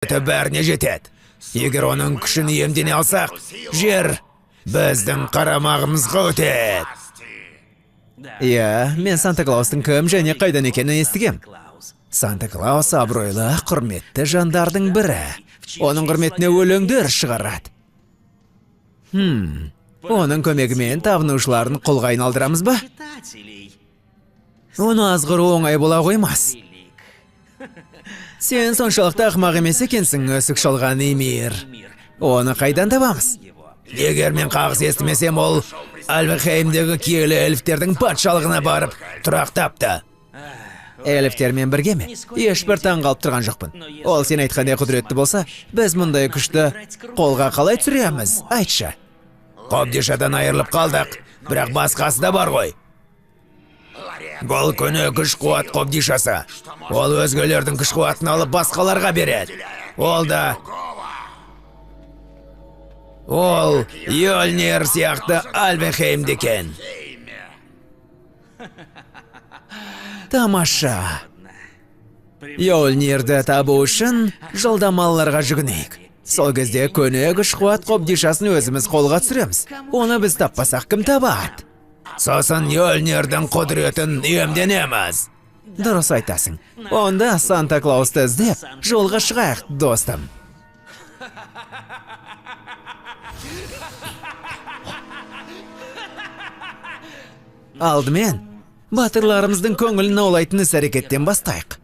бәріне жетеді. Егер оның күшін иемдене алсақ, жер біздің қарамағымызға өтеді. Иә, мен Санта-Клаустың кім және қайдан екенін естігем. Санта-Клаус абыройлы, құрметті жандардың бірі. Оның құрметіне өлеңдер шығарады. Оның көмегімен табынушыларын құлға айналдырамыз ба? Оны азғыру оңай бола қоймас. Сен соншалықты ақымақ емес екенсің, өсік шалған Эмир. Оны қайдан табамыз? Егер мен қағыс естімесем, ол Альвехеймдегі киелі эльфтердің патшалығына барып тұрақтапты. Эльфтермен бірге ме? Ешбір таң қалып тұрған жоқпын. Ол сен айтқандай құдіретті болса, біз мұндай күшті қолға қалай түсіреміз? Айтшы. Қобдишадан айырылып қалдық, бірақ басқасы да бар ғой. Бұл көне күш қуат қобдишасы. Ол өзгелердің күш қуатын алып басқаларға береді. Ол Йольнир сияқты Альвехеймді екен. Тамаша. Йольнирді табу үшін жалдамаларға жүгінейік. Сол кезде көне күш қуат қобдишасын өзіміз қолға түсіреміз. Оны біз таппасақ кім табады? Сосын Йольнирдің құдіретін иемденеміз. Дұрыс айтасың. Онда Санта-Клаусты іздеп, жолға шығайық, достым. Алдымен, батырларымыздың көңілін аулайтын іс-әрекеттен бастайық.